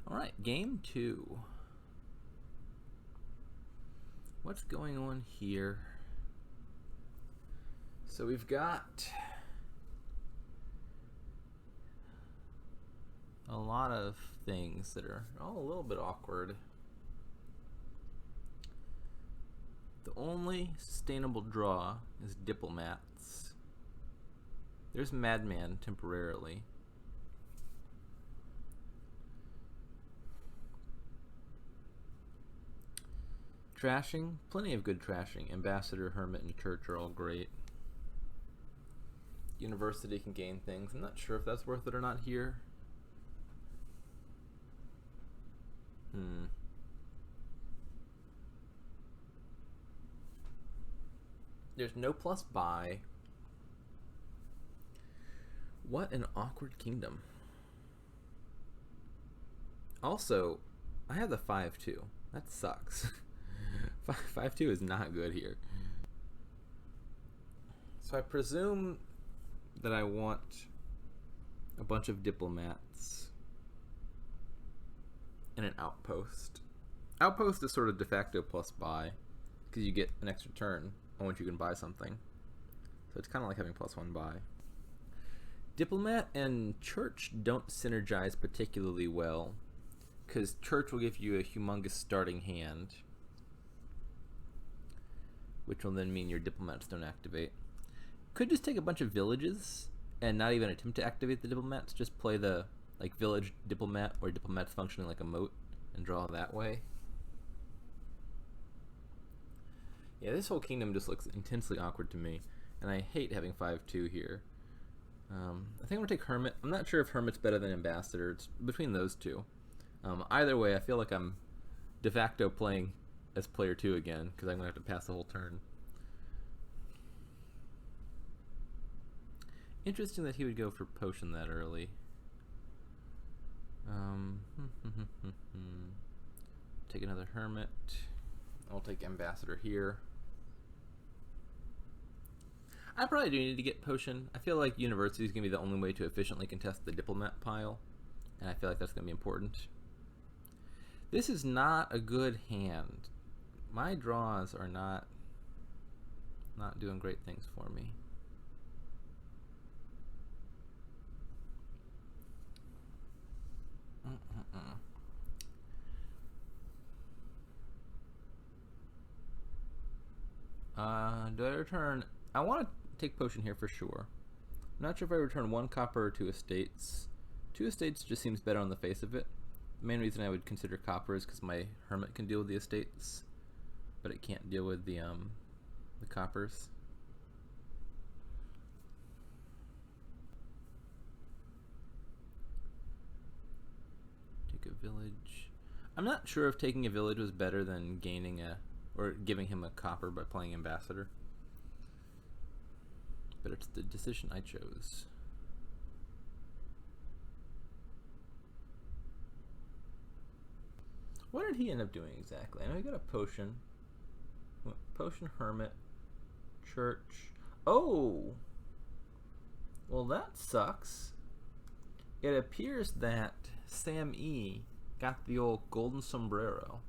Alright, game 2. What's going on here? So we've got a lot of things that are all a little bit awkward. The only sustainable draw is diplomats. There's Madman temporarily. Trashing, plenty of good trashing. Ambassador, Hermit, and Church are all great. University can gain things. I'm not sure if that's worth it or not here. There's no plus buy. What an awkward kingdom. Also, I have the 5-2. That sucks. 5-2 is not good here. So I presume that I want a bunch of diplomats and an outpost. Outpost is sort of de facto plus buy because you get an extra turn on which you can buy something. So it's kind of like having +1 buy. Diplomat and Church don't synergize particularly well because Church will give you a humongous starting hand, which will then mean your diplomats don't activate. Could just take a bunch of villages and not even attempt to activate the diplomats. Just play the village diplomat or diplomats functioning like a moat and draw that way. Yeah, this whole kingdom just looks intensely awkward to me, and I hate having 5-2 here. I think I'm gonna take Hermit. I'm not sure if Hermit's better than Ambassador. It's between those two. Either way, I feel like I'm de facto playing as player 2 again because I'm gonna have to pass the whole turn. Interesting that he would go for potion that early. Take another Hermit. I'll take Ambassador here. I probably do need to get potion. I feel like University is going to be the only way to efficiently contest the diplomat pile, and I feel like that's going to be important. This is not a good hand. My draws are not doing great things for me. Do I return? I want to take potion here for sure. I'm not sure if I return 1 copper or 2 estates. 2 estates just seems better on the face of it. The main reason I would consider copper is because my Hermit can deal with the estates, but it can't deal with the coppers. Take a village. I'm not sure if taking a village was better than gaining or giving him a copper by playing Ambassador. But it's the decision I chose. What did he end up doing exactly? I know he got a potion. Potion, Hermit, Church. Oh! Well, that sucks. It appears that SamE got the old golden sombrero,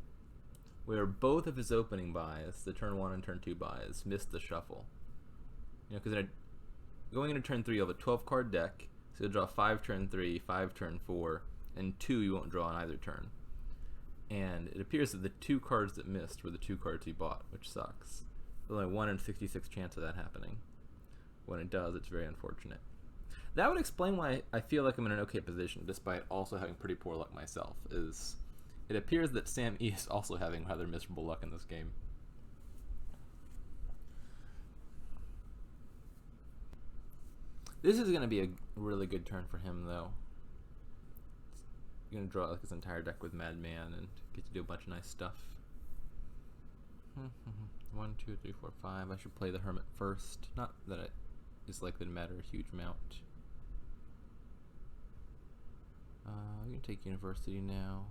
where both of his opening buys, the turn 1 and turn 2 buys, missed the shuffle. You know, because going into turn 3, you'll have a 12 card deck, so you'll draw 5 turn 3, 5 turn 4, and 2 you won't draw on either turn. And it appears that the 2 cards that missed were the 2 cards he bought, which sucks. There's only 1 in 66 chance of that happening. When it does, it's very unfortunate. That would explain why I feel like I'm in an okay position, despite also having pretty poor luck myself, is it appears that SamE is also having rather miserable luck in this game. This is going to be a really good turn for him, though. You're going to draw like his entire deck with Madman and get to do a bunch of nice stuff. 1, 2, 3, 4, 5. I should play the Hermit first. Not that it is likely to matter a huge amount. I'm going to take University now.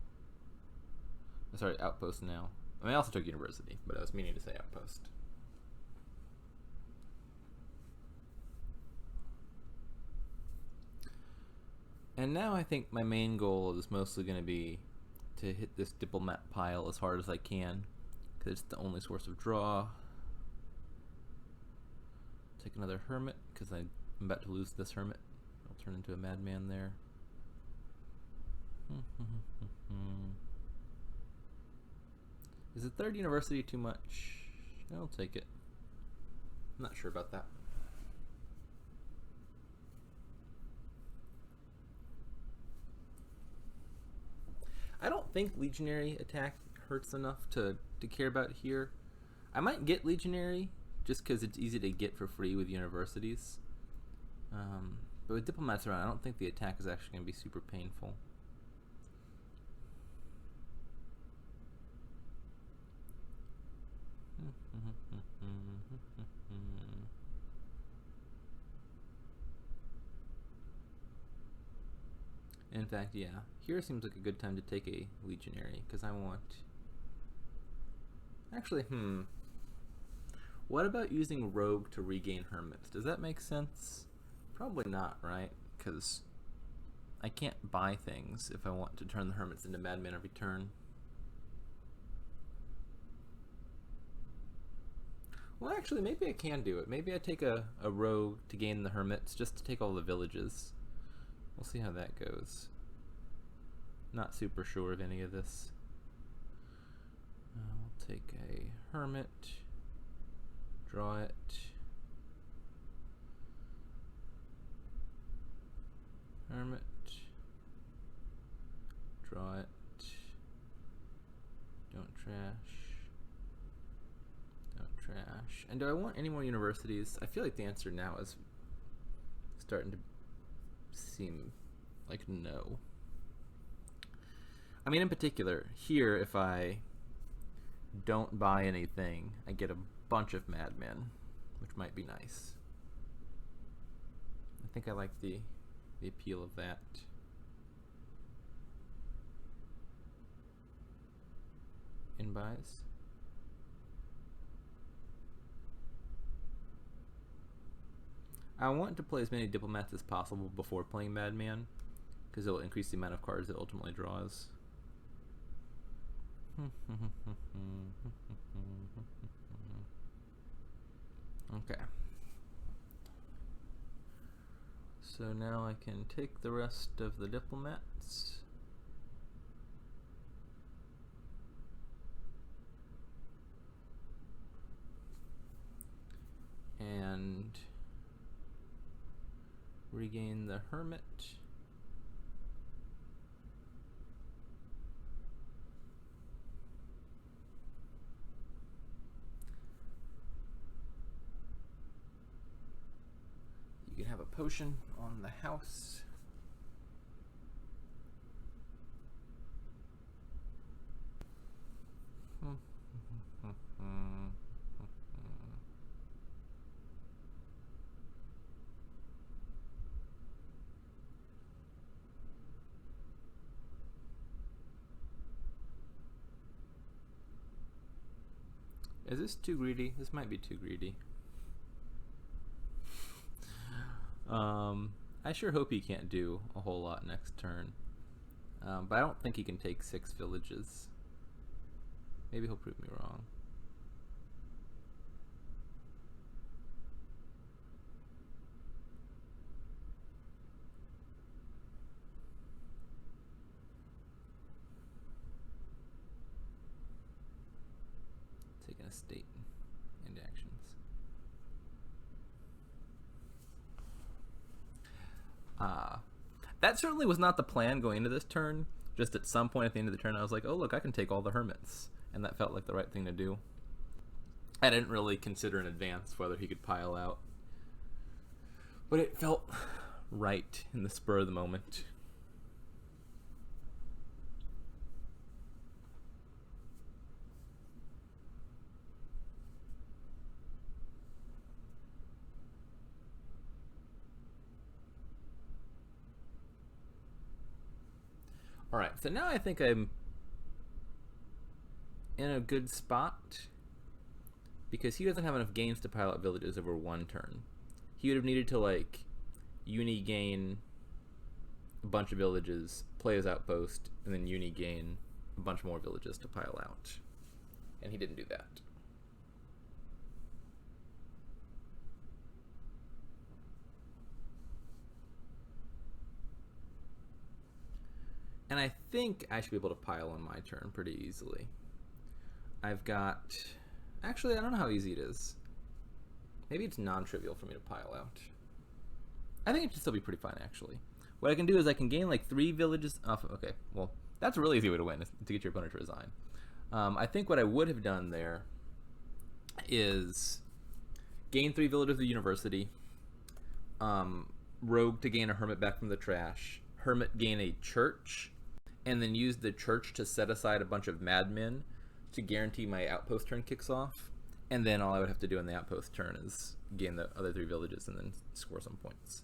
Sorry, Outpost now. I mean, I also took University, but I was meaning to say Outpost. And now I think my main goal is mostly going to be to hit this diplomat pile as hard as I can, because it's the only source of draw. Take another hermit, because I'm about to lose this hermit. I'll turn into a madman there. Is the third university too much? I'll take it. I'm not sure about that. I don't think legionary attack hurts enough to care about here. I might get legionary just because it's easy to get for free with universities. But with diplomats around, I don't think the attack is actually going to be super painful. In fact, yeah, here seems like a good time to take a legionary, because I want... Actually, what about using rogue to regain hermits? Does that make sense? Probably not, right? Because I can't buy things if I want to turn the hermits into madmen every turn. Well, actually, maybe I can do it. Maybe I take a rogue to gain the hermits, just to take all the villages. We'll see how that goes. Not super sure of any of this. We'll take a hermit, draw it. Hermit, draw it. Don't trash. Don't trash. And do I want any more universities? I feel like the answer now is starting to seem like no. I mean, in particular, here, if I don't buy anything, I get a bunch of madmen, which might be nice. I think I like the appeal of that. In buys. I want to play as many diplomats as possible before playing Madman, because it will increase the amount of cards it ultimately draws. Okay. So now I can take the rest of the diplomats. And regain the hermit. You can have a potion on the house. Is this too greedy? This might be too greedy. I sure hope he can't do a whole lot next turn. But I don't think he can take 6 villages. Maybe he'll prove me wrong. Taking a state into actions. That certainly was not the plan going into this turn. Just at some point at the end of the turn, I was like, oh look, I can take all the hermits. And that felt like the right thing to do. I didn't really consider in advance whether he could pile out. But it felt right in the spur of the moment. Alright, so now I think I'm in a good spot, because he doesn't have enough gains to pile out villages over one turn. He would have needed to, like, uni-gain a bunch of villages, play his outpost, and then uni-gain a bunch more villages to pile out. And he didn't do that. And I think I should be able to pile on my turn pretty easily. I've got... Actually, I don't know how easy it is. Maybe it's non-trivial for me to pile out. I think it should still be pretty fine, actually. What I can do is I can gain like 3 villages off... Okay, well, that's a really easy way to win, is to get your opponent to resign. I think what I would have done there is gain 3 villages of the university, rogue to gain a hermit back from the trash, hermit gain a church, and then use the church to set aside a bunch of madmen to guarantee my outpost turn kicks off. And then all I would have to do on the outpost turn is gain the other 3 villages and then score some points.